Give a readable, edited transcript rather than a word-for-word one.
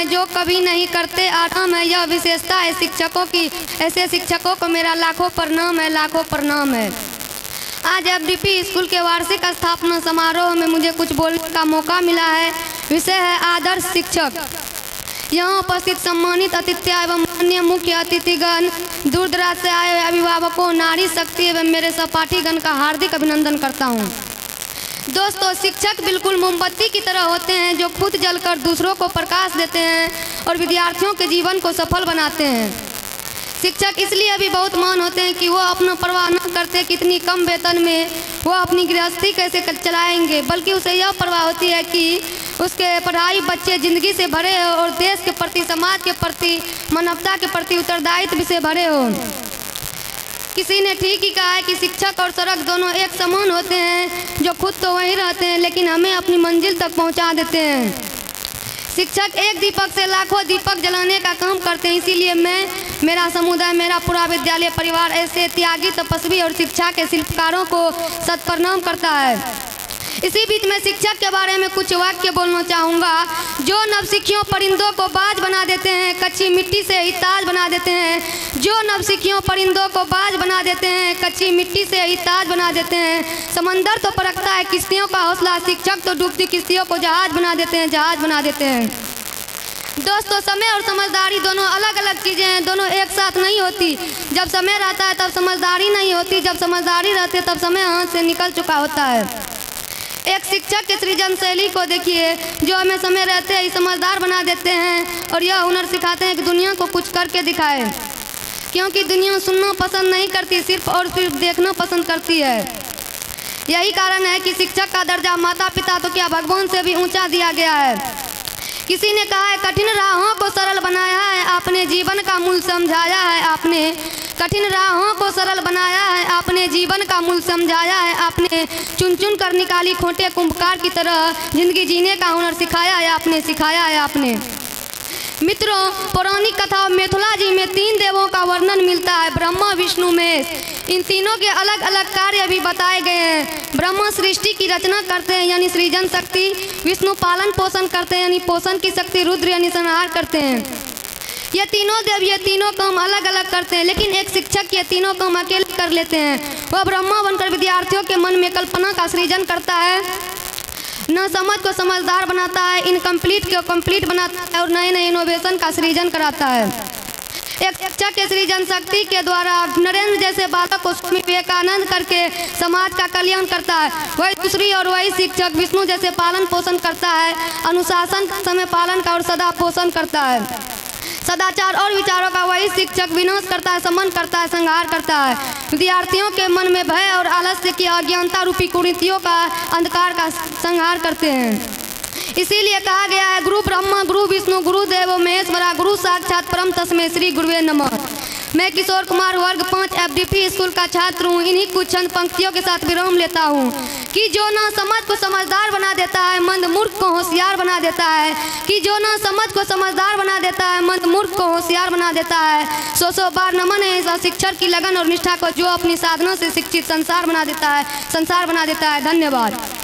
हैं जो कभी नहीं करते आराम है, यह विशेषता है शिक्षकों की। ऐसे शिक्षकों को मेरा लाखों प्रणाम है, लाखों प्रणाम है। आज एफडीपी स्कूल के वार्षिक स्थापना समारोह में मुझे कुछ बोलने का मौका मिला है। विषय है आदर्श शिक्षक। यहाँ उपस्थित सम्मानित अतिथि एवं अन्य मुख्य अतिथिगण, दूर दराज से आए अभिभावकों, नारी शक्ति एवं मेरे सहपाठीगण का हार्दिक अभिनंदन करता हूँ। दोस्तों, शिक्षक बिल्कुल मोमबत्ती की तरह होते हैं जो खुद जलकर दूसरों को प्रकाश देते हैं और विद्यार्थियों के जीवन को सफल बनाते हैं। शिक्षक इसलिए भी बहुत महान होते हैं कि वो अपना परवाह न करते कितनी कम वेतन में वो अपनी गृहस्थी कैसे चलाएंगे, बल्कि उसे यह परवाह होती है कि उसके पढ़ाई बच्चे जिंदगी से भरे हो और देश के प्रति, समाज के प्रति, मानवता के प्रति उत्तरदायित्व से भरे हो। किसी ने ठीक ही कहा है कि शिक्षक और सड़क दोनों एक समान होते हैं, जो खुद तो वहीं रहते हैं लेकिन हमें अपनी मंजिल तक पहुंचा देते हैं। शिक्षक एक दीपक से लाखों दीपक जलाने का काम करते हैं। इसीलिए मैं, मेरा समुदाय, मेरा पूरा विद्यालय परिवार ऐसे त्यागी, तपस्वी और शिक्षा के शिल्पकारों को सत प्रणाम करता है। इसी बीच में शिक्षक के बारे में कुछ वाक्य बोलना चाहूँगा। जो नवसिखियों परिंदों को बाज बना देते हैं, कच्ची मिट्टी से ही ताज बना देते हैं। जो नवसिखियों परिंदों को बाज बना देते हैं, कच्ची मिट्टी से ही ताज बना देते हैं। समंदर तो परखता है किश्तियों का हौसला, शिक्षक तो डूबती किश्तियों को जहाज बना देते हैं, जहाज बना देते हैं। दोस्तों, समय और समझदारी दोनों अलग अलग चीज़ें हैं, दोनों एक साथ नहीं होती। जब समय रहता है तब समझदारी नहीं होती, जब समझदारी रहती है तब समय हाथ से निकल चुका होता है। एक शिक्षक के सृजन शैली को देखिए, जो हमें समय रहते ही समझदार बना देते हैं और यह हुनर सिखाते हैं कि दुनिया को कुछ करके दिखाए, क्योंकि दुनिया सुनना पसंद नहीं करती, सिर्फ और सिर्फ देखना पसंद करती है। यही कारण है कि शिक्षक का दर्जा माता पिता तो क्या भगवान से भी ऊंचा दिया गया है। किसी ने कहा है कठिन राहों को सरल बनाया है आपने, जीवन का मूल समझाया है आपने। कठिन राहों को सरल बनाया है आपने, जीवन का मूल समझाया है आपने। चुन चुन कर निकाली खोटे कुंभकार की तरह, जिंदगी जीने का हुनर सिखाया है आपने, सिखाया है आपने। मित्रों, पौराणिक कथा मिथिला जी में 3 देवों का वर्णन मिलता है, ब्रह्मा, विष्णु, महेश। इन तीनों के अलग अलग कार्य भी बताए गए हैं। ब्रह्मा सृष्टि की रचना करते हैं यानी सृजन शक्ति, विष्णु पालन पोषण करते हैं यानी पोषण की शक्ति, रुद्र यानी संहार करते हैं। ये तीनों देव ये तीनों काम अलग अलग करते हैं, लेकिन एक शिक्षक ये तीनों काम अकेले कर लेते हैं। वह ब्रह्मा बनकर विद्यार्थियों के मन में कल्पना का सृजन करता है, न समझ को समझदार बनाता है, इनकम्प्लीट को कंप्लीट बनाता है और नए नए इनोवेशन का सृजन कराता है। एक शिक्षक के सृजन शक्ति के द्वारा नरेंद्र जैसे बालक को स्वामी विवेकानंद करके समाज का कल्याण करता है। वही दूसरी और वही शिक्षक विष्णु जैसे पालन पोषण करता है, अनुशासन का, समय पालन का और सदा पोषण करता है। सदाचार और विचारों का वही शिक्षक विनाश करता है, समन करता है, संहार करता है। विद्यार्थियों के मन में भय और आलस्य की अज्ञानता रूपी कुरीतियों का, अंधकार का संहार करते हैं। इसीलिए कहा गया है गुरु ब्रह्मा गुरु विष्णु गुरु देवो महेश्वरा गुरु साक्षात परम तस्मै श्री गुरुवे नमः। मैं किशोर कुमार वर्ग 5 एफडीपी स्कूल का छात्र हूँ। इन्हीं कुछ चंद पंक्तियों के साथ विराम लेता हूँ कि जो ना समझ को समझदार बना देता है, मंद मूर्ख को होशियार बना देता है। कि जो ना समझ को समझदार बना देता है, मंद मूर्ख को होशियार बना देता है। 100 बार नमन है इस शिक्षक की लगन और निष्ठा को, जो अपनी साधना से शिक्षित संसार बना देता है, संसार बना देता है। धन्यवाद।